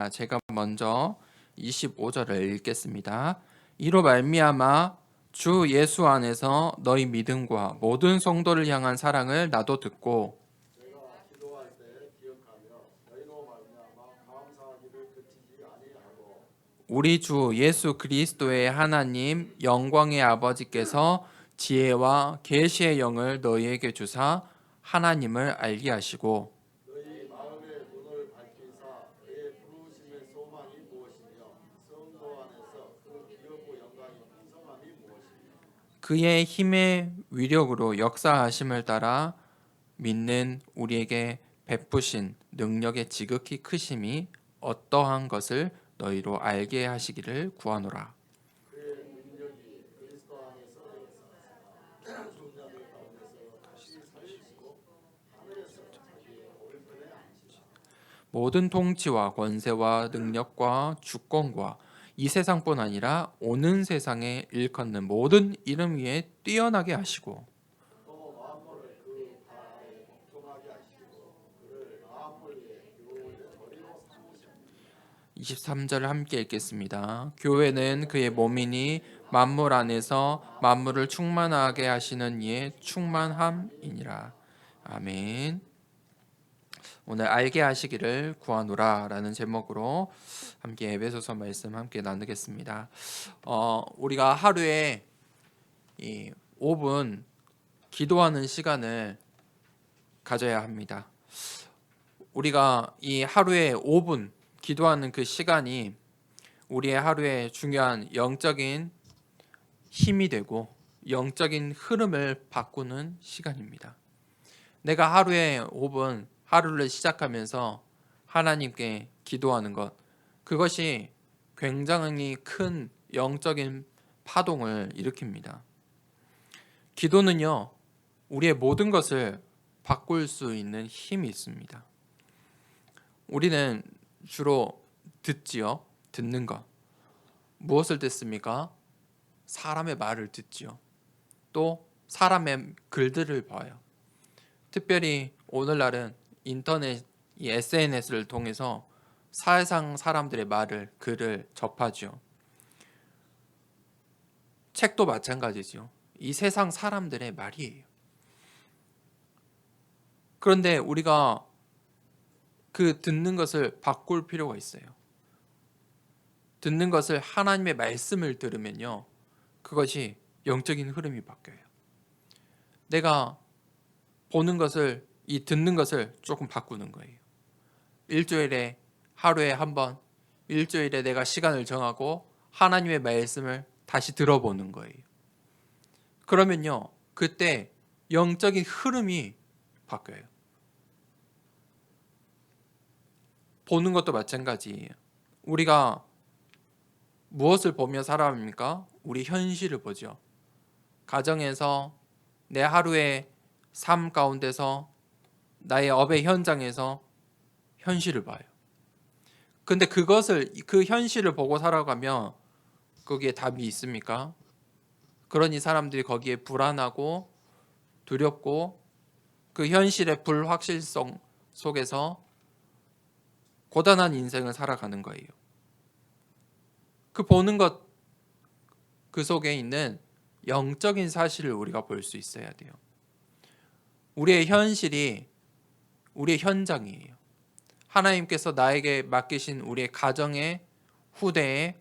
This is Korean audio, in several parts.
제가 먼저 25절을 읽겠습니다. 이로 말미암아 주 예수 안에서 너희 믿음과 모든 성도를 향한 사랑을 나도 듣고 내가 기도할 때 기억하며 너희로 말미암아 감사하기를 그치지 아니하고 우리 주 예수 그리스도의 하나님 영광의 아버지께서 지혜와 계시의 영을 너희에게 주사 하나님을 알게 하시고 너희 마음의 눈을 밝히사 그의 부르심의 소망이 무엇이며 성도 안에서 그 기업과 영광이 풍성함이 무엇이며 그의 힘의 위력으로 역사하심을 따라 믿는 우리에게 베푸신 능력의 지극히 크심이 어떠한 것을 너희로 알게 하시기를 구하노라. 그의 능력이 그리스도 안에서 역사하사 중자들 가운데서 다시 살리시고 하늘에서 자기의 오른편에 앉히사 모든 통치와 권세와 능력과 주권과 이 세상뿐 아니라 오는 세상에 일컫는 모든 이름 위에 뛰어나게 하시고 또 만물을 그 발 아래 복종하게 하시고 그를 마음을 위해 교회의 머리로 삼으셨느니라 23절을 함께 읽겠습니다. 교회는 그의 몸이니 만물 안에서 만물을 충만하게 하시는 이의 충만함이니라. 아멘. 오늘 알게 하시기를 구하노라 라는 제목으로 함께 에베소서 말씀 함께 나누겠습니다. 우리가 하루에 이 5분 기도하는 시간을 가져야 합니다. 우리가 이 하루에 5분 기도하는 그 시간이 우리의 하루에 중요한 영적인 힘이 되고 영적인 흐름을 바꾸는 시간입니다. 내가 하루에 5분 하루를 시작하면서 하나님께 기도하는 것, 그것이 굉장히 큰 영적인 파동을 일으킵니다. 기도는요, 우리의 모든 것을 바꿀 수 있는 힘이 있습니다. 우리는 주로 듣지요. 듣는 것. 무엇을 듣습니까? 사람의 말을 듣지요. 또 사람의 글들을 봐요. 특별히 오늘날은 인터넷, 이 SNS를 통해서 사회상 사람들의 말을, 글을 접하죠. 책도 마찬가지죠. 이 세상 사람들의 말이에요. 그런데 우리가 그 듣는 것을 바꿀 필요가 있어요. 듣는 것을 하나님의 말씀을 들으면요, 그것이 영적인 흐름이 바뀌어요. 내가 보는 것을, 이 듣는 것을 조금 바꾸는 거예요. 일주일에 하루에 한 번, 일주일에 내가 시간을 정하고 하나님의 말씀을 다시 들어보는 거예요. 그러면요, 그때 영적인 흐름이 바뀌어요. 보는 것도 마찬가지예요. 우리가 무엇을 보며 살아갑니까? 우리 현실을 보죠. 가정에서 내 하루의 삶 가운데서 나의 업의 현장에서 현실을 봐요. 근데 그 현실을 보고 살아가면 거기에 답이 있습니까? 그러니 사람들이 거기에 불안하고 두렵고 그 현실의 불확실성 속에서 고단한 인생을 살아가는 거예요. 그 보는 것, 그 속에 있는 영적인 사실을 우리가 볼 수 있어야 돼요. 우리의 현실이 우리의 현장이에요. 하나님께서 나에게 맡기신 우리의 가정의 후대의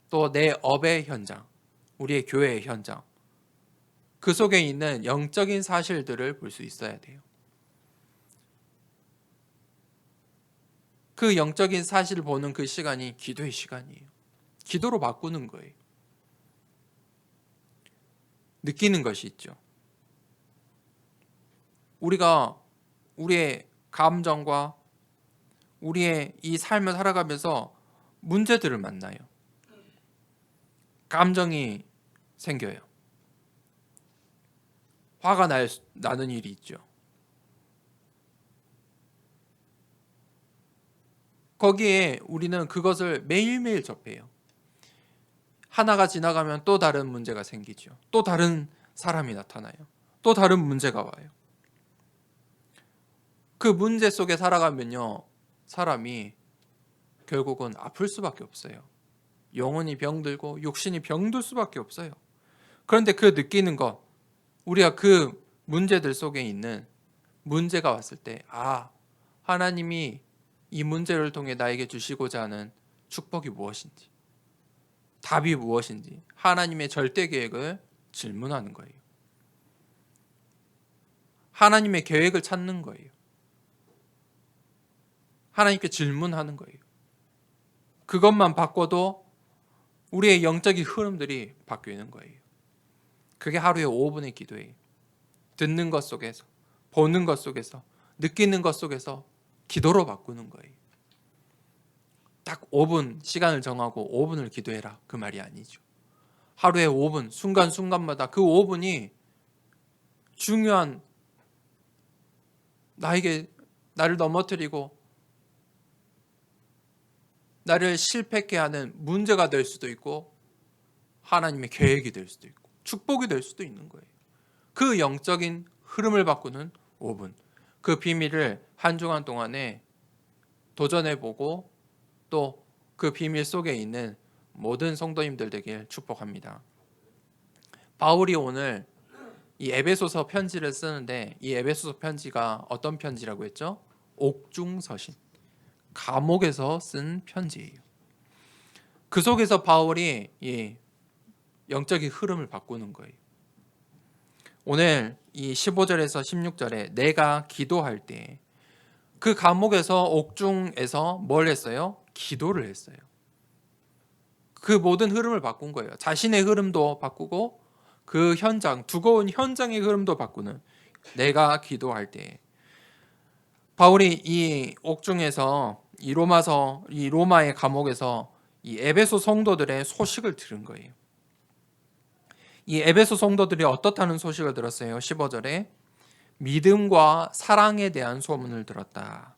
또 내 업의 현장, 우리의 교회의 현장, 그 속에 있는 영적인 사실들을 볼 수 있어야 돼요. 그 영적인 사실을 보는 그 시간이 기도의 시간이에요. 기도로 바꾸는 거예요. 느끼는 것이 있죠. 우리가 우리의 감정과 우리의 이 삶을 살아가면서 문제들을 만나요. 감정이 생겨요. 화가 나는 일이 있죠. 거기에 우리는 그것을 매일매일 접해요. 하나가 지나가면 또 다른 문제가 생기죠. 또 다른 사람이 나타나요. 또 다른 문제가 와요. 그 문제 속에 살아가면요, 사람이 결국은 아플 수밖에 없어요. 영혼이 병들고 육신이 병들 수밖에 없어요. 그런데 그 느끼는 것, 우리가 그 문제들 속에 있는 문제가 왔을 때, 하나님이 이 문제를 통해 나에게 주시고자 하는 축복이 무엇인지, 답이 무엇인지 하나님의 절대 계획을 질문하는 거예요. 하나님의 계획을 찾는 거예요. 하나님께 질문하는 거예요. 그것만 바꿔도 우리의 영적인 흐름들이 바뀌는 거예요. 그게 하루에 5분의 기도예요. 듣는 것 속에서, 보는 것 속에서, 느끼는 것 속에서 기도로 바꾸는 거예요. 딱 5분 시간을 정하고 5분을 기도해라, 그 말이 아니죠. 하루에 5분, 순간순간마다 그 5분이 중요한, 나를 넘어뜨리고 나를 실패케 하는 문제가 될 수도 있고 하나님의 계획이 될 수도 있고 축복이 될 수도 있는 거예요. 그 영적인 흐름을 바꾸는 5분, 그 비밀을 한 주간 동안에 도전해보고 또 그 비밀 속에 있는 모든 성도님들 되길 축복합니다. 바울이 오늘 이 에베소서 편지를 쓰는데, 이 에베소서 편지가 어떤 편지라고 했죠? 옥중서신, 감옥에서 쓴 편지예요. 그 속에서 바울이 이 영적인 흐름을 바꾸는 거예요. 오늘 이 15절에서 16절에 내가 기도할 때 그 감옥에서, 옥중에서 뭘 했어요? 기도를 했어요. 그 모든 흐름을 바꾼 거예요. 자신의 흐름도 바꾸고 그 현장, 두꺼운 현장의 흐름도 바꾸는, 내가 기도할 때. 바울이 이 옥중에서, 이 로마의 감옥에서 이 에베소 성도들의 소식을 들은 거예요. 이 에베소 성도들이 어떻다는 소식을 들었어요? 15절에 믿음과 사랑에 대한 소문을 들었다.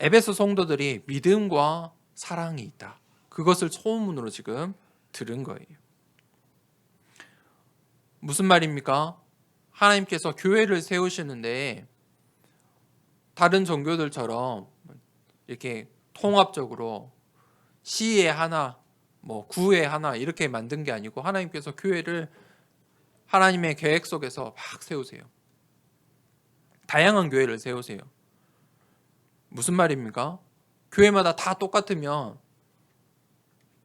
에베소 성도들이 믿음과 사랑이 있다, 그것을 소문으로 지금 들은 거예요. 무슨 말입니까? 하나님께서 교회를 세우시는데 다른 종교들처럼 이렇게 통합적으로 시에 하나, 구에 하나 이렇게 만든 게 아니고 하나님께서 교회를 하나님의 계획 속에서 막 세우세요. 다양한 교회를 세우세요. 무슨 말입니까? 교회마다 다 똑같으면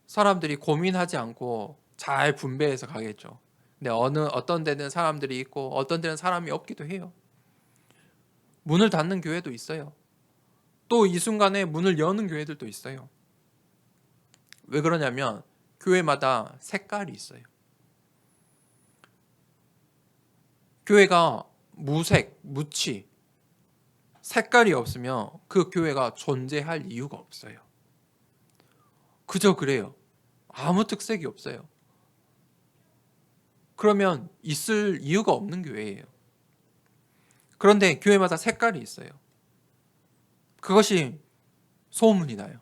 사람들이 고민하지 않고 잘 분배해서 가겠죠. 근데 어떤 데는 사람들이 있고 어떤 데는 사람이 없기도 해요. 문을 닫는 교회도 있어요. 또 이 순간에 문을 여는 교회들도 있어요. 왜 그러냐면 교회마다 색깔이 있어요. 교회가 무색, 무취, 색깔이 없으면 그 교회가 존재할 이유가 없어요. 그저 그래요. 아무 특색이 없어요. 그러면 있을 이유가 없는 교회예요. 그런데 교회마다 색깔이 있어요. 그것이 소문이 나요.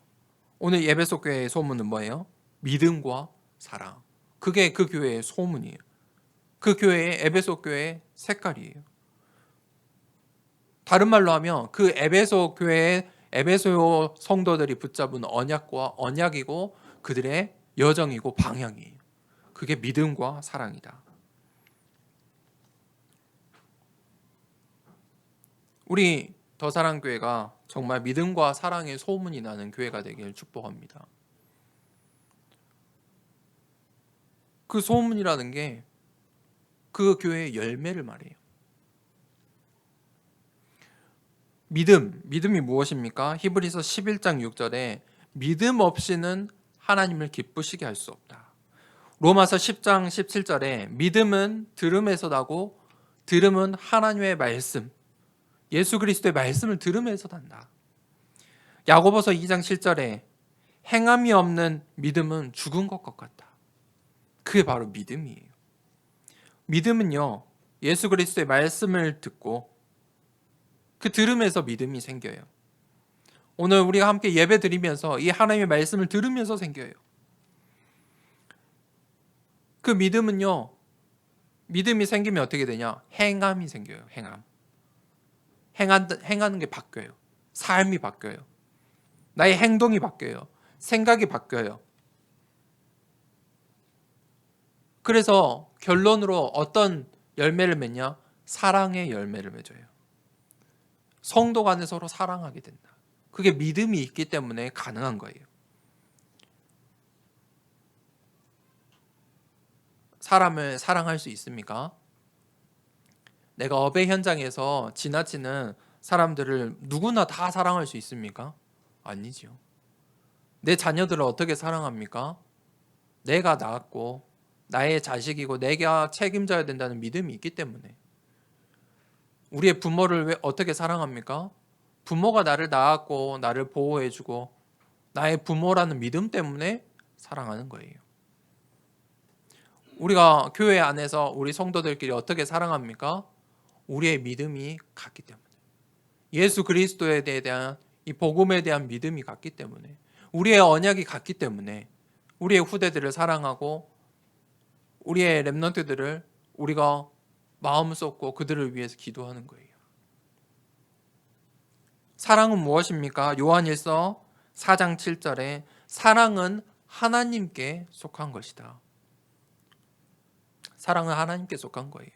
오늘 예배소 교회의 소문은 뭐예요? 믿음과 사랑. 그게 그 교회의 소문이에요. 그 교회의, 에베소 교회의 색깔이에요. 다른 말로 하면 그 에베소 교회의, 에베소 성도들이 붙잡은 언약이고 그들의 여정이고 방향이에요. 그게 믿음과 사랑이다. 우리 더사랑교회가 정말 믿음과 사랑의 소문이 나는 교회가 되길 축복합니다. 그 소문이라는 게 그 교회의 열매를 말해요. 믿음이 무엇입니까? 히브리서 11장 6절에 믿음 없이는 하나님을 기쁘시게 할 수 없다. 로마서 10장 17절에 믿음은 들음에서 나고 들음은 하나님의 말씀, 예수 그리스도의 말씀을 들음에서 난다. 야고보서 2장 7절에 행함이 없는 믿음은 죽은 것 같다. 그게 바로 믿음이에요. 믿음은요, 예수 그리스도의 말씀을 듣고 그 들음에서 믿음이 생겨요. 오늘 우리가 함께 예배 드리면서 이 하나님의 말씀을 들으면서 생겨요. 그 믿음은요, 믿음이 생기면 어떻게 되냐? 행함이 생겨요. 행하는 게 바뀌어요. 삶이 바뀌어요. 나의 행동이 바뀌어요. 생각이 바뀌어요. 그래서 결론으로 어떤 열매를 맺냐? 사랑의 열매를 맺어요. 성도 간에 서로 사랑하게 된다. 그게 믿음이 있기 때문에 가능한 거예요. 사람을 사랑할 수 있습니까? 내가 업의 현장에서 지나치는 사람들을 누구나 다 사랑할 수 있습니까? 아니죠. 내 자녀들을 어떻게 사랑합니까? 내가 낳았고 나의 자식이고 내가 책임져야 된다는 믿음이 있기 때문에. 우리의 부모를 왜 어떻게 사랑합니까? 부모가 나를 낳았고 나를 보호해주고 나의 부모라는 믿음 때문에 사랑하는 거예요. 우리가 교회 안에서 우리 성도들끼리 어떻게 사랑합니까? 우리의 믿음이 같기 때문에. 예수 그리스도에 대한 이 복음에 대한 믿음이 같기 때문에, 우리의 언약이 같기 때문에 우리의 후대들을 사랑하고 우리의 렘넌트들을 우리가 마음 쏟고 그들을 위해서 기도하는 거예요. 사랑은 무엇입니까? 요한일서 4장 7절에 사랑은 하나님께 속한 것이다. 사랑은 하나님께 속한 거예요.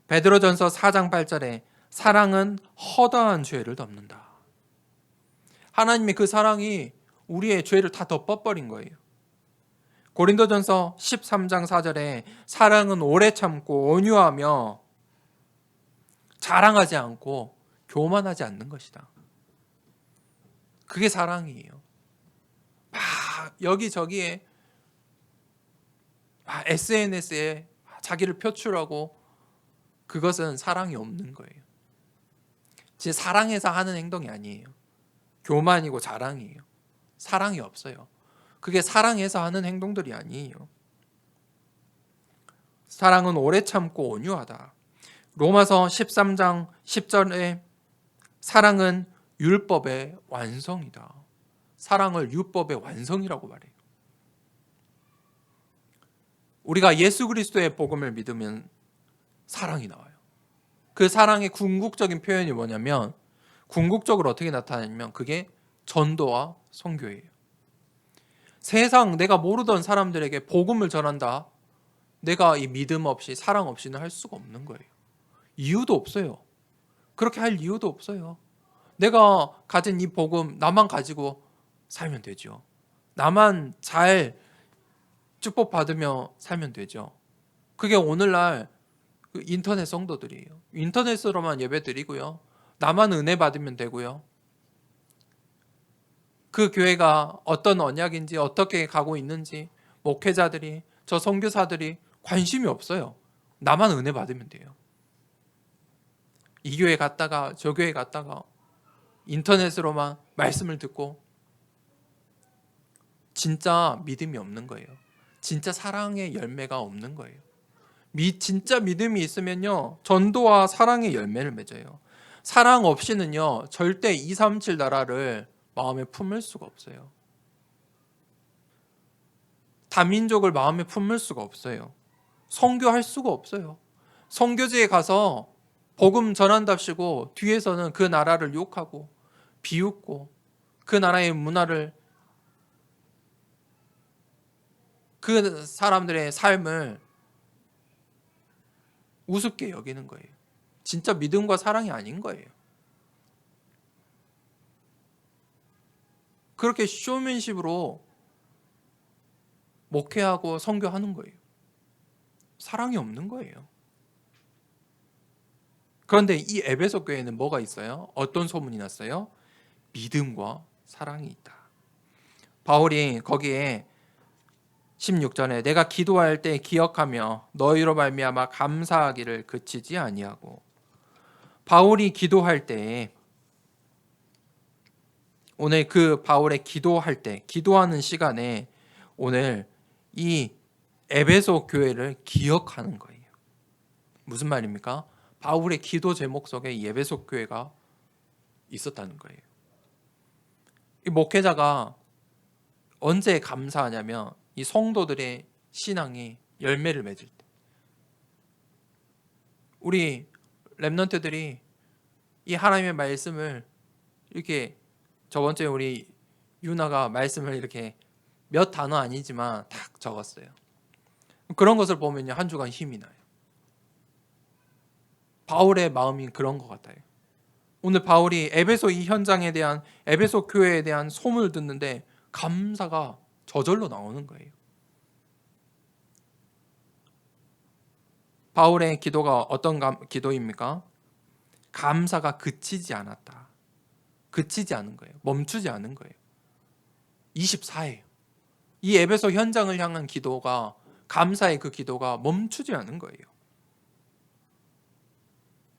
베드로전서 4장 8절에 사랑은 허다한 죄를 덮는다. 하나님의 그 사랑이 우리의 죄를 다 덮어버린 거예요. 고린도전서 13장 4절에 사랑은 오래 참고 온유하며 자랑하지 않고 교만하지 않는 것이다. 그게 사랑이에요. 막 여기저기에 SNS에 자기를 표출하고 그것은 사랑이 없는 거예요. 진짜 사랑해서 하는 행동이 아니에요. 교만이고 자랑이에요. 사랑이 없어요. 그게 사랑해서 하는 행동들이 아니에요. 사랑은 오래 참고 온유하다. 로마서 13장 10절에 사랑은 율법의 완성이다. 사랑을 율법의 완성이라고 말해요. 우리가 예수 그리스도의 복음을 믿으면 사랑이 나와요. 그 사랑의 궁극적인 표현이 뭐냐면, 궁극적으로 어떻게 나타나냐면 그게 전도와 선교예요. 세상 내가 모르던 사람들에게 복음을 전한다. 내가 이 믿음 없이 사랑 없이는 할 수가 없는 거예요. 이유도 없어요. 그렇게 할 이유도 없어요. 내가 가진 이 복음 나만 가지고 살면 되죠. 나만 잘 축복받으며 살면 되죠. 그게 오늘날 그 인터넷 성도들이에요. 인터넷으로만 예배 드리고요. 나만 은혜 받으면 되고요. 그 교회가 어떤 언약인지 어떻게 가고 있는지 목회자들이 저 선교사들이 관심이 없어요. 나만 은혜 받으면 돼요. 이 교회 갔다가 저 교회 갔다가 인터넷으로만 말씀을 듣고 진짜 믿음이 없는 거예요. 진짜 사랑의 열매가 없는 거예요. 진짜 믿음이 있으면요, 전도와 사랑의 열매를 맺어요. 사랑 없이는요, 절대 237 나라를 마음에 품을 수가 없어요. 다민족을 마음에 품을 수가 없어요. 선교할 수가 없어요. 선교지에 가서 복음 전한답시고 뒤에서는 그 나라를 욕하고 비웃고 그 나라의 문화를, 그 사람들의 삶을 우습게 여기는 거예요. 진짜 믿음과 사랑이 아닌 거예요. 그렇게 쇼맨십으로 목회하고 선교하는 거예요. 사랑이 없는 거예요. 그런데 이 에베소 교회는 뭐가 있어요? 어떤 소문이 났어요? 믿음과 사랑이 있다. 바울이 거기에 16절에 내가 기도할 때 기억하며 너희로 말미암아 감사하기를 그치지 아니하고, 바울이 기도할 때, 오늘 그 바울의 기도할 때, 기도하는 시간에 오늘 이 에베소 교회를 기억하는 거예요. 무슨 말입니까? 바울의 기도 제목 속에 이 에베소 교회가 있었다는 거예요. 이 목회자가 언제 감사하냐면 이 성도들의 신앙이 열매를 맺을 때. 우리 렘넌트들이 이 하나님의 말씀을 이렇게 저번 주에 우리 유나가 말씀을 이렇게 몇 단어 아니지만 딱 적었어요. 그런 것을 보면요, 한 주간 힘이 나요. 바울의 마음이 그런 것 같아요. 오늘 바울이 에베소 이 현장에 대한, 에베소 교회에 대한 소문을 듣는데 감사가 저절로 나오는 거예요. 바울의 기도가 어떤 기도입니까? 감사가 그치지 않았다. 그치지 않은 거예요. 멈추지 않은 거예요. 24예요. 이 에베소 현장을 향한 기도가, 감사의 그 기도가 멈추지 않은 거예요.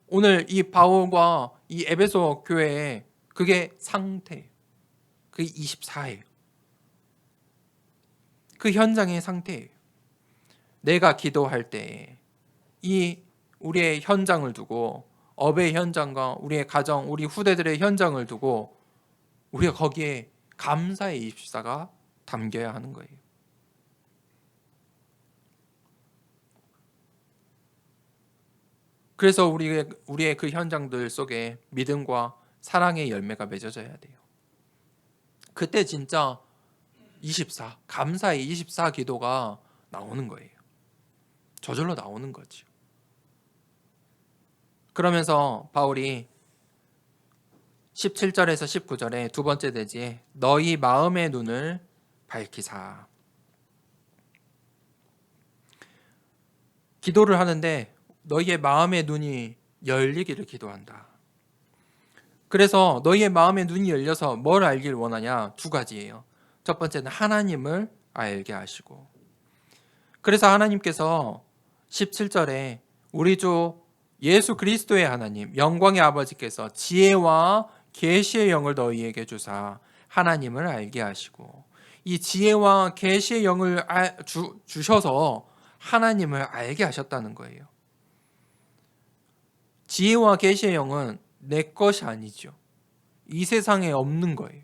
오늘 이 바울과 이 에베소 교회의 그게 상태예요. 그게 24예요. 그 현장의 상태예요. 내가 기도할 때 이 우리의 현장을 두고, 업의 현장과 우리의 가정, 우리 후대들의 현장을 두고 우리가 거기에 감사의 24가 담겨야 하는 거예요. 그래서 우리의 그 현장들 속에 믿음과 사랑의 열매가 맺어져야 돼요. 그때 진짜 24, 감사의 24 기도가 나오는 거예요. 저절로 나오는 거죠. 그러면서 바울이 17절에서 19절에 두 번째 대지에 너희 마음의 눈을 밝히사. 기도를 하는데 너희의 마음의 눈이 열리기를 기도한다. 그래서 너희의 마음의 눈이 열려서 뭘 알길 원하냐? 두 가지예요. 첫 번째는 하나님을 알게 하시고, 그래서 하나님께서 17절에 우리 주 예수 그리스도의 하나님 영광의 아버지께서 지혜와 계시의 영을 너희에게 주사 하나님을 알게 하시고, 이 지혜와 계시의 영을 주셔서 하나님을 알게 하셨다는 거예요. 지혜와 계시의 영은 내 것이 아니죠. 이 세상에 없는 거예요.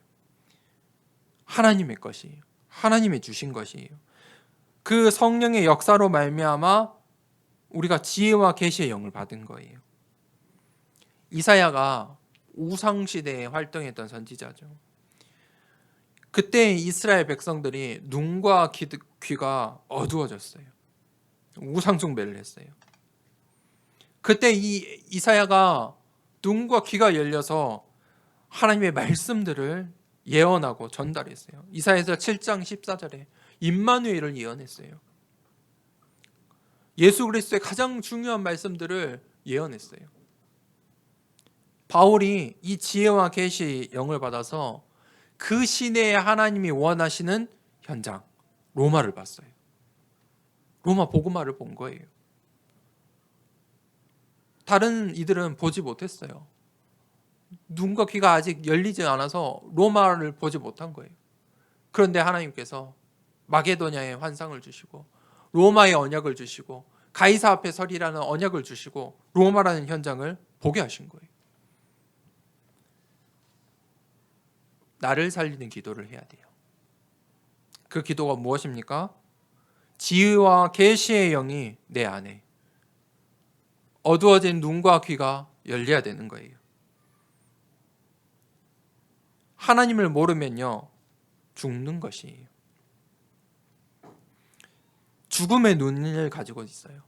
하나님의 것이에요. 하나님이 주신 것이에요. 그 성령의 역사로 말미암아 우리가 지혜와 계시의 영을 받은 거예요. 이사야가 우상 시대에 활동했던 선지자죠. 그때 이스라엘 백성들이 눈과 귀가 어두워졌어요. 우상 숭배를 했어요. 그때 이 이사야가 눈과 귀가 열려서 하나님의 말씀들을 예언하고 전달했어요. 이사야서 7장 14절에 임마누엘을 예언했어요. 예수 그리스도의 가장 중요한 말씀들을 예언했어요. 바울이 이 지혜와 계시 영을 받아서 그 시대에 하나님이 원하시는 현장, 로마를 봤어요. 로마 복음화를 본 거예요. 다른 이들은 보지 못했어요. 눈과 귀가 아직 열리지 않아서 로마를 보지 못한 거예요. 그런데 하나님께서 마게도냐의 환상을 주시고, 로마의 언약을 주시고, 가이사 앞에 서리라는 언약을 주시고, 로마라는 현장을 보게 하신 거예요. 나를 살리는 기도를 해야 돼요. 그 기도가 무엇입니까? 지혜와 계시의 영이 내 안에, 어두워진 눈과 귀가 열려야 되는 거예요. 하나님을 모르면요, 죽는 것이에요. 죽음의 눈을 가지고 있어요.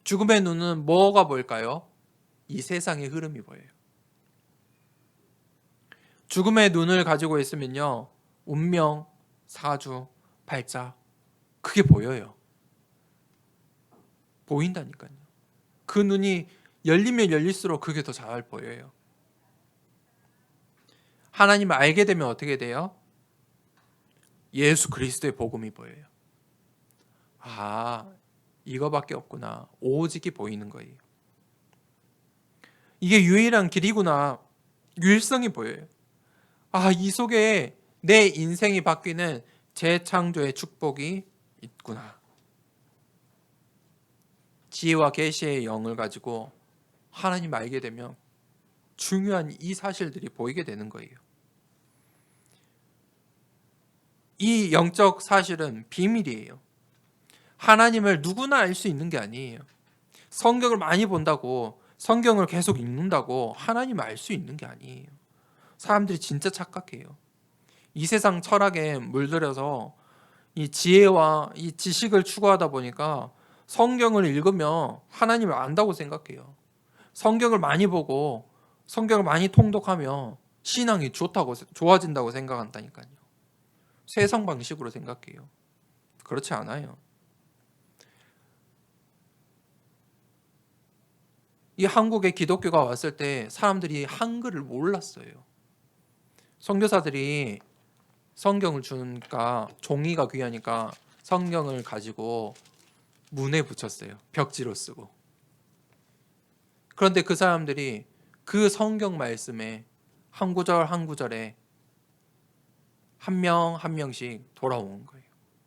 죽음의 눈은 뭐가 보일까요? 이 세상의 흐름이 보여요. 죽음의 눈을 가지고 있으면요, 운명, 사주, 발자, 그게 보여요. 보인다니까요. 그 눈이 열리면 열릴수록 그게 더 잘 보여요. 하나님을 알게 되면 어떻게 돼요? 예수 그리스도의 복음이 보여요. 아, 이거밖에 없구나. 오직이 보이는 거예요. 이게 유일한 길이구나. 유일성이 보여요. 아, 이 속에 내 인생이 바뀌는 재창조의 축복이 있구나. 지혜와 계시의 영을 가지고 하나님 알게 되면 중요한 이 사실들이 보이게 되는 거예요. 이 영적 사실은 비밀이에요. 하나님을 누구나 알 수 있는 게 아니에요. 성경을 많이 본다고, 성경을 계속 읽는다고 하나님을 알 수 있는 게 아니에요. 사람들이 진짜 착각해요. 이 세상 철학에 물들여서 이 지혜와 이 지식을 추구하다 보니까 성경을 읽으면 하나님을 안다고 생각해요. 성경을 많이 보고 성경을 많이 통독하면 신앙이 좋아진다고 생각한다니까요. 세상 방식으로 생각해요. 그렇지 않아요. 이 한국에 기독교가 왔을 때 사람들이 한글을 몰랐어요. 선교사들이 성경을 주니까 종이가 귀하니까 성경을 가지고 문에 붙였어요. 벽지로 쓰고. 그런데 그 사람들이 그 성경 말씀에 한 구절 한 구절에 한 명 한 명씩 돌아오는 거예요.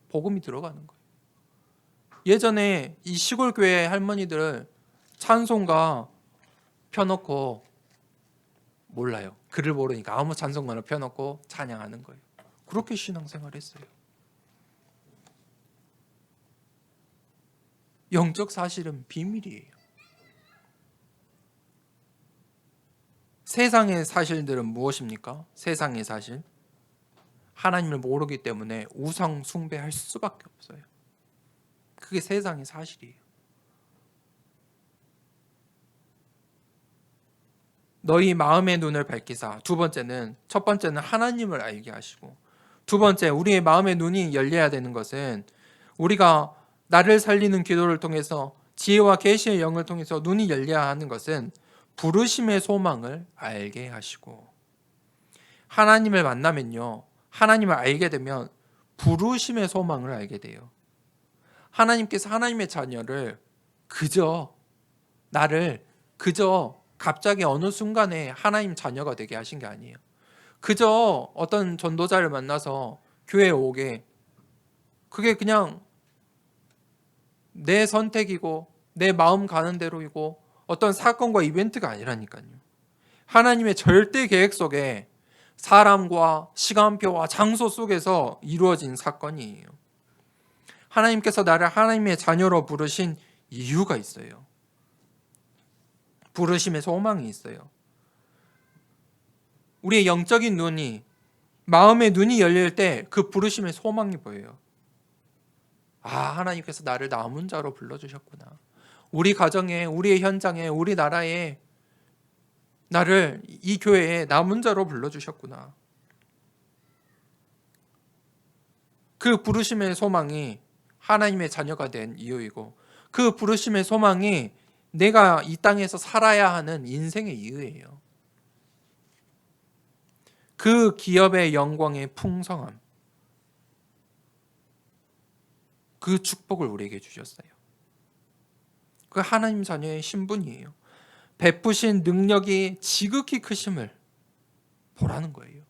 복음이 들어가는 거예요. 예전에 이 시골 교회 할머니들 찬송가 펴놓고 몰라요. 글을 모르니까 아무 찬송가를 펴놓고 찬양하는 거예요. 그렇게 신앙생활했어요. 영적 사실은 비밀이에요. 세상의 사실들은 무엇입니까? 세상의 사실. 하나님을 모르기 때문에 우상 숭배할 수밖에 없어요. 그게 세상의 사실이에요. 너희 마음의 눈을 밝히사. 첫 번째는 하나님을 알게 하시고, 두 번째, 우리의 마음의 눈이 열려야 되는 것은 우리가 나를 살리는 기도를 통해서 지혜와 계시의 영을 통해서 눈이 열려야 하는 것은 부르심의 소망을 알게 하시고, 하나님을 만나면요, 하나님을 알게 되면 부르심의 소망을 알게 돼요. 하나님께서 하나님의 자녀를 나를 갑자기 어느 순간에 하나님 자녀가 되게 하신 게 아니에요. 그저 어떤 전도자를 만나서 교회에 오게, 그게 그냥 내 선택이고 내 마음 가는 대로이고 어떤 사건과 이벤트가 아니라니까요. 하나님의 절대 계획 속에 사람과 시간표와 장소 속에서 이루어진 사건이에요. 하나님께서 나를 하나님의 자녀로 부르신 이유가 있어요. 부르심의 소망이 있어요. 우리의 영적인 눈이, 마음의 눈이 열릴 때 그 부르심의 소망이 보여요. 하나님께서 나를 남은 자로 불러주셨구나. 우리 가정에, 우리의 현장에, 우리 나라에, 나를 이 교회에 남은 자로 불러주셨구나. 그 부르심의 소망이 하나님의 자녀가 된 이유이고, 그 부르심의 소망이 내가 이 땅에서 살아야 하는 인생의 이유예요. 그 기업의 영광의 풍성함, 그 축복을 우리에게 주셨어요. 그 하나님 자녀의 신분이에요. 베푸신 능력이 지극히 크심을 보라는 거예요.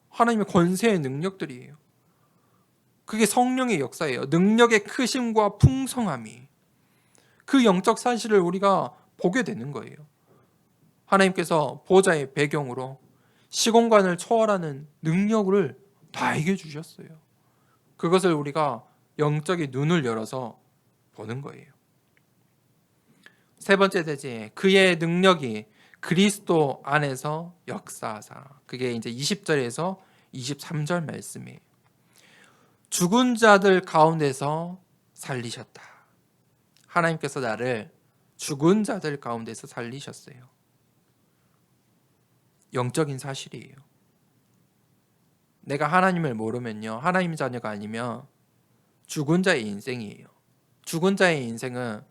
하나님의 권세의 능력들이에요. 그게 성령의 역사예요. 능력의 크심과 풍성함이, 그 영적 사실을 우리가 보게 되는 거예요. 하나님께서 보좌의 배경으로 시공간을 초월하는 능력을 나에게 주셨어요. 그것을 우리가 영적인 눈을 열어서 보는 거예요. 세 번째 대지, 그의 능력이 그리스도 안에서 역사하사. 그게 이제 20절에서 23절 말씀이에요. 죽은 자들 가운데서 살리셨다. 하나님께서 나를 죽은 자들 가운데서 살리셨어요. 영적인 사실이에요. 내가 하나님을 모르면요, 하나님 자녀가 아니면 죽은 자의 인생이에요. 죽은 자의 인생은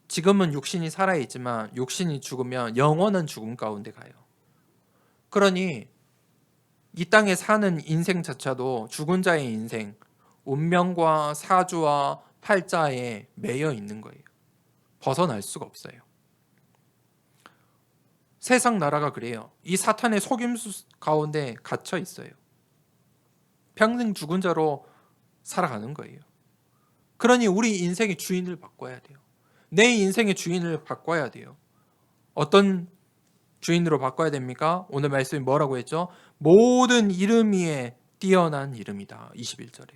지금은 육신이 살아있지만 육신이 죽으면 영원한 죽음 가운데 가요. 그러니 이 땅에 사는 인생 자체도 죽은 자의 인생, 운명과 사주와 팔자에 매여 있는 거예요. 벗어날 수가 없어요. 세상 나라가 그래요. 이 사탄의 속임수 가운데 갇혀 있어요. 평생 죽은 자로 살아가는 거예요. 그러니 우리 인생의 주인을 바꿔야 돼요. 내 인생의 주인을 바꿔야 돼요. 어떤 주인으로 바꿔야 됩니까? 오늘 말씀이 뭐라고 했죠? 모든 이름 위에 뛰어난 이름이다. 21절에.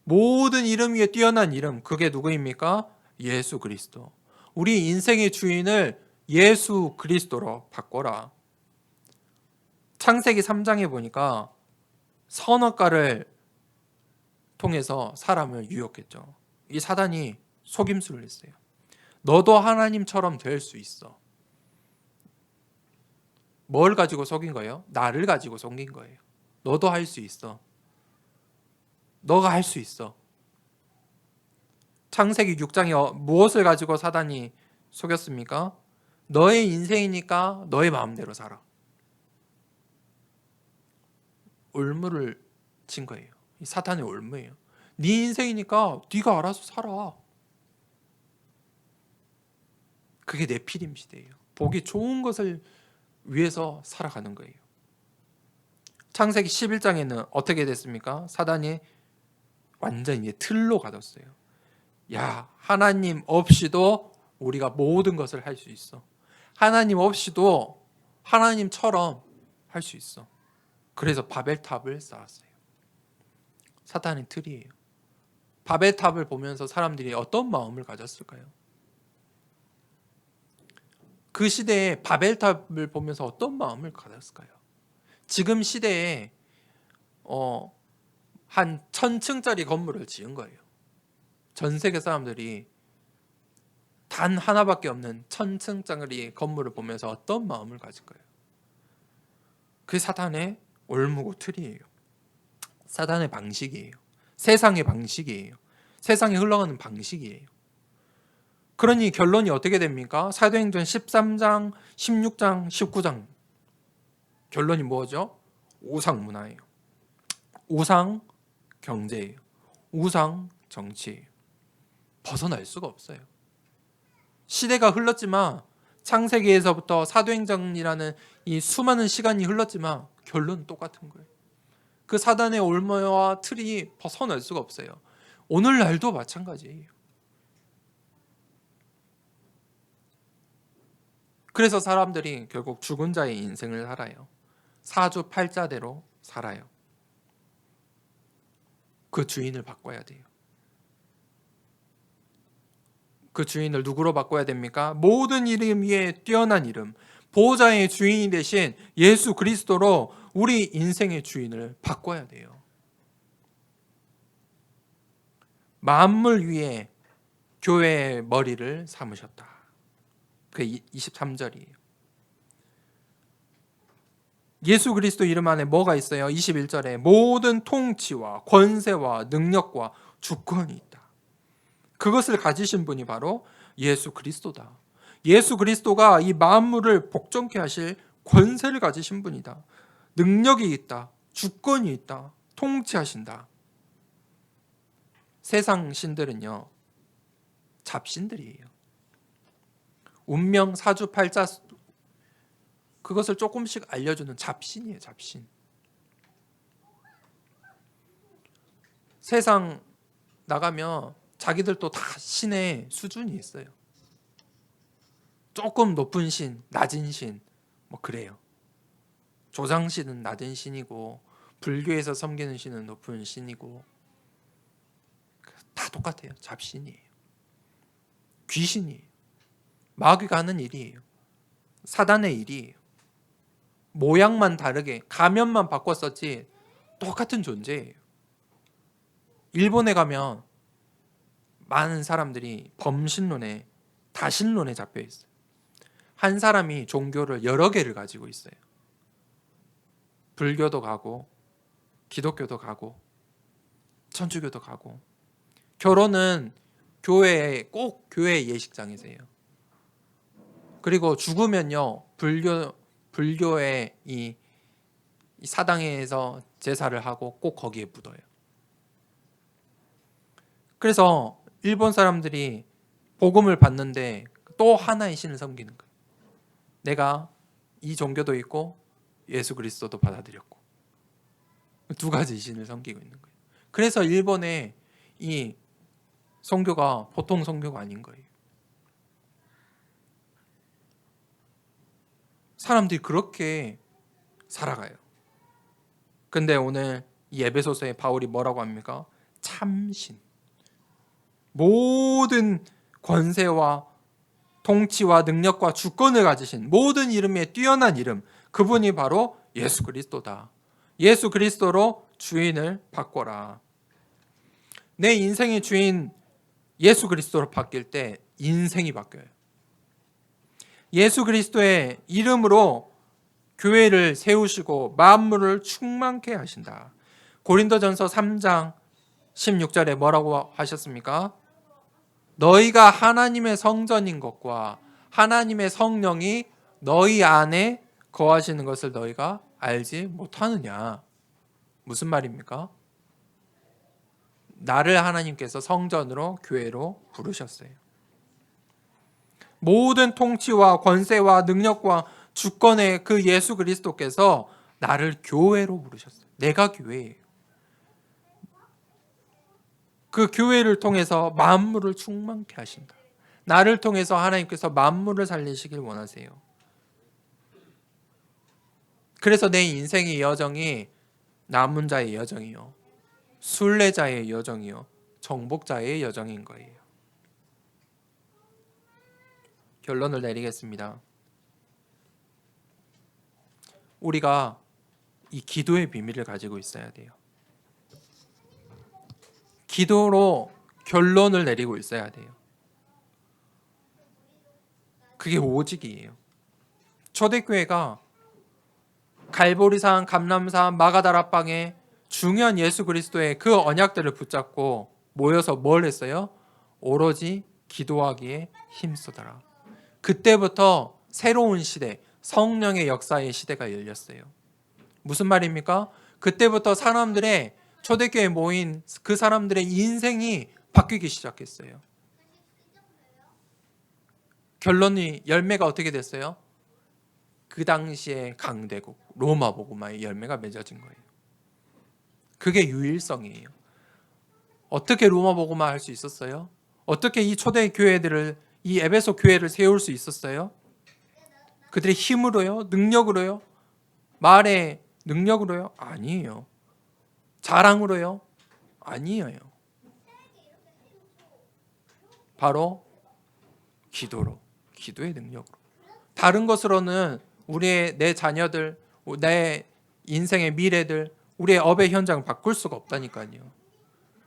모든 이름 위에 뛰어난 이름, 그게 누구입니까? 예수 그리스도. 우리 인생의 주인을 예수 그리스도로 바꿔라. 창세기 3장에 보니까 선악과를 통해서 사람을 유혹했죠. 이 사단이 속임수를 했어요. 너도 하나님처럼 될 수 있어. 뭘 가지고 속인 거예요? 나를 가지고 속인 거예요. 너도 할 수 있어. 너가 할 수 있어. 창세기 6장에 무엇을 가지고 사단이 속였습니까? 너의 인생이니까 너의 마음대로 살아. 올무를 친 거예요. 이 사탄의 올무예요. 네 인생이니까 네가 알아서 살아. 그게 네피림 시대예요. 보기 좋은 것을 위해서 살아가는 거예요. 창세기 11장에는 어떻게 됐습니까? 사단이 완전히 틀로 가뒀어요. 야, 하나님 없이도 우리가 모든 것을 할 수 있어. 하나님 없이도 하나님처럼 할 수 있어. 그래서 바벨탑을 쌓았어요. 사탄의 틀이에요. 바벨탑을 보면서 사람들이 어떤 마음을 가졌을까요? 그 시대에 바벨탑을 보면서 어떤 마음을 가졌을까요? 지금 시대에 한 1000층짜리 건물을 지은 거예요. 전 세계 사람들이 단 하나밖에 없는 1000층짜리 건물을 보면서 어떤 마음을 가질 거예요? 그게 사탄의 올무고 틀이에요. 사탄의 방식이에요. 세상의 방식이에요. 세상에 흘러가는 방식이에요. 그러니 결론이 어떻게 됩니까? 사도행전 13장, 16장, 19장 결론이 뭐죠? 우상 문화예요. 우상 경제예요. 우상 정치예요. 벗어날 수가 없어요. 시대가 흘렀지만 창세기에서부터 사도행전이라는 이 수많은 시간이 흘렀지만 결론은 똑같은 거예요. 그 사단의 올무와 틀이 벗어날 수가 없어요. 오늘날도 마찬가지예요. 그래서 사람들이 결국 죽은 자의 인생을 살아요. 사주팔자대로 살아요. 그 주인을 바꿔야 돼요. 그 주인을 누구로 바꿔야 됩니까? 모든 이름 위에 뛰어난 이름, 보호자의 주인이 되신 예수 그리스도로 우리 인생의 주인을 바꿔야 돼요. 만물 위에 교회의 머리를 삼으셨다. 그게 23절이에요. 예수 그리스도 이름 안에 뭐가 있어요? 21절에 모든 통치와 권세와 능력과 주권이 있다. 그것을 가지신 분이 바로 예수 그리스도다. 예수 그리스도가 이 만물을 복종케 하실 권세를 가지신 분이다. 능력이 있다. 주권이 있다. 통치하신다. 세상 신들은요, 잡신들이에요. 운명, 사주팔자 그것을 조금씩 알려주는 잡신이에요. 잡신. 세상 나가면 자기들도 다 신의 수준이 있어요. 조금 높은 신, 낮은 신, 뭐 그래요. 조상신은 낮은 신이고 불교에서 섬기는 신은 높은 신이고 다 똑같아요. 잡신이에요. 귀신이에요. 마귀가 하는 일이에요. 사단의 일이에요. 모양만 다르게 가면만 바꿨었지 똑같은 존재예요. 일본에 가면 많은 사람들이 범신론에 다신론에 잡혀 있어요. 한 사람이 종교를 여러 개를 가지고 있어요. 불교도 가고 기독교도 가고 천주교도 가고 결혼은 꼭 교회 예식장에서 해요. 그리고 죽으면요 불교의 이 사당에서 제사를 하고 꼭 거기에 묻어요. 그래서 일본 사람들이 복음을 받는데 또 하나의 신을 섬기는 거예요. 내가 이 종교도 있고 예수 그리스도도 받아들였고 두 가지 신을 섬기고 있는 거예요. 그래서 일본의 이 선교가 보통 선교가 아닌 거예요. 사람들이 그렇게 살아가요. 근데 오늘 이 에베소서에 바울이 뭐라고 합니까? 참신. 모든 권세와 통치와 능력과 주권을 가지신 모든 이름에 뛰어난 이름, 그분이 바로 예수 그리스도다. 예수 그리스도로 주인을 바꿔라. 내 인생의 주인 예수 그리스도로 바뀔 때 인생이 바뀌어요. 예수 그리스도의 이름으로 교회를 세우시고 만물을 충만케 하신다. 고린도전서 3장 16절에 뭐라고 하셨습니까? 너희가 하나님의 성전인 것과 하나님의 성령이 너희 안에 거하시는 것을 너희가 알지 못하느냐. 무슨 말입니까? 나를 하나님께서 성전으로 교회로 부르셨어요. 모든 통치와 권세와 능력과 주권의 그 예수 그리스도께서 나를 교회로 부르셨어요. 내가 교회예요. 그 교회를 통해서 만물을 충만케 하신다. 나를 통해서 하나님께서 만물을 살리시길 원하세요. 그래서 내 인생의 여정이 남은 자의 여정이요, 순례자의 여정이요, 정복자의 여정인 거예요. 결론을 내리겠습니다. 우리가 이 기도의 비밀을 가지고 있어야 돼요. 기도로 결론을 내리고 있어야 돼요. 그게 오직이에요. 초대교회가 갈보리산, 감람산, 마가다라방에 중요한 예수 그리스도의 그 언약들을 붙잡고 모여서 뭘 했어요? 오로지 기도하기에 힘쓰더라. 그때부터 새로운 시대, 성령의 역사의 시대가 열렸어요. 무슨 말입니까? 그때부터 사람들의 초대교회에 모인 그 사람들의 인생이 바뀌기 시작했어요. 결론이 열매가 어떻게 됐어요? 그 당시에 강대국 로마 복음화의 열매가 맺어진 거예요. 그게 유일성이에요. 어떻게 로마 복음화 할 수 있었어요? 어떻게 이 초대 교회들을, 이 에베소 교회를 세울 수 있었어요? 그들의 힘으로요? 능력으로요? 말의 능력으로요? 아니에요. 자랑으로요? 아니에요. 바로 기도로, 기도의 능력으로. 다른 것으로는 내 자녀들, 내 인생의 미래들, 우리의 업의 현장을 바꿀 수가 없다니까요.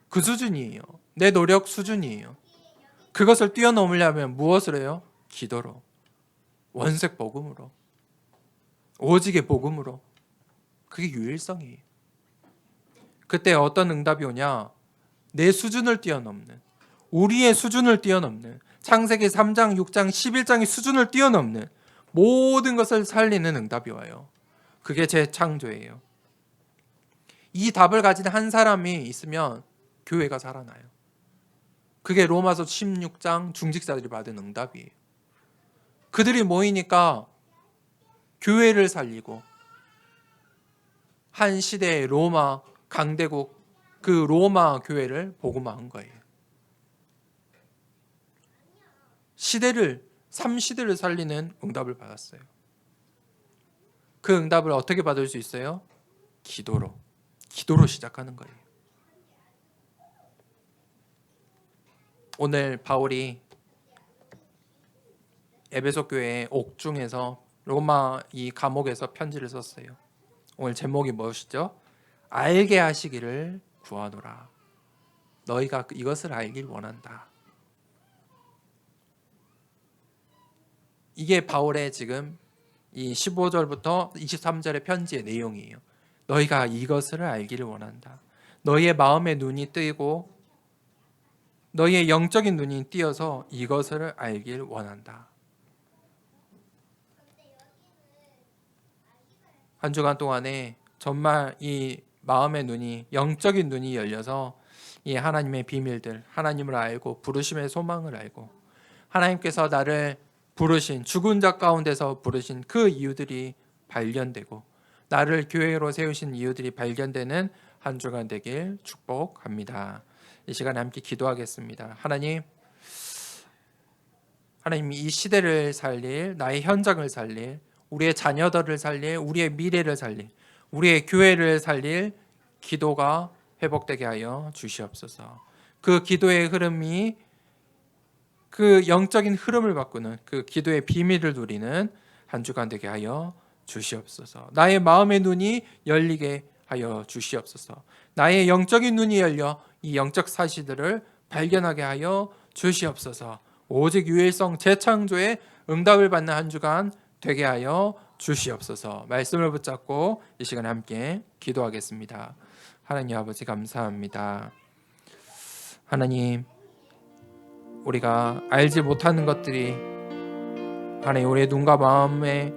그 수준이에요. 내 노력 수준이에요. 그것을 뛰어넘으려면 무엇을 해요? 기도로, 원색 복음으로, 오직의 복음으로. 그게 유일성이에요. 그때 어떤 응답이 오냐? 내 수준을 뛰어넘는, 우리의 수준을 뛰어넘는, 창세기 3장, 6장, 11장의 수준을 뛰어넘는 모든 것을 살리는 응답이 와요. 그게 재창조예요. 이 답을 가진 한 사람이 있으면 교회가 살아나요. 그게 로마서 16장 중직자들이 받은 응답이에요. 그들이 모이니까 교회를 살리고 한 시대의 로마 강대국, 그 로마 교회를 복음화한 거예요. 시대를, 3시대를 살리는 응답을 받았어요. 그 응답을 어떻게 받을 수 있어요? 기도로 시작하는 거예요. 오늘 바울이 에베소 교회의 옥중에서 로마 이 감옥에서 편지를 썼어요. 오늘 제목이 무엇이죠? 알게 하시기를 구하노라. 너희가 이것을 알길 원한다. 이게 바울의 지금 이 15절부터 23절의 편지의 내용이에요. 너희가 이것을 알기를 원한다. 너희의 마음의 눈이 뜨이고 너희의 영적인 눈이 띄어서 이것을 알길 원한다. 한 주간 동안에 정말 이 마음의 눈이, 영적인 눈이 열려서 이 하나님의 비밀들, 하나님을 알고 부르심의 소망을 알고 하나님께서 나를 부르신, 죽은 자 가운데서 부르신 그 이유들이 발견되고 나를 교회로 세우신 이유들이 발견되는 한 주간 되길 축복합니다. 이 시간에 함께 기도하겠습니다. 하나님 이 시대를 살릴, 나의 현장을 살릴, 우리의 자녀들을 살릴, 우리의 미래를 살릴, 우리의 교회를 살릴 기도가 회복되게 하여 주시옵소서. 그 기도의 흐름이, 그 영적인 흐름을 바꾸는 그 기도의 비밀을 누리는 한 주간 되게 하여 주시옵소서. 나의 마음의 눈이 열리게 하여 주시옵소서. 나의 영적인 눈이 열려 이 영적 사실들을 발견하게 하여 주시옵소서. 오직 유일성 재창조의 응답을 받는 한 주간 되게 하여 주시옵소서. 말씀을 붙잡고 이 시간에 함께 기도하겠습니다. 하나님 아버지 감사합니다. 하나님, 우리가 알지 못하는 것들이 하나님 우리의 눈과 마음에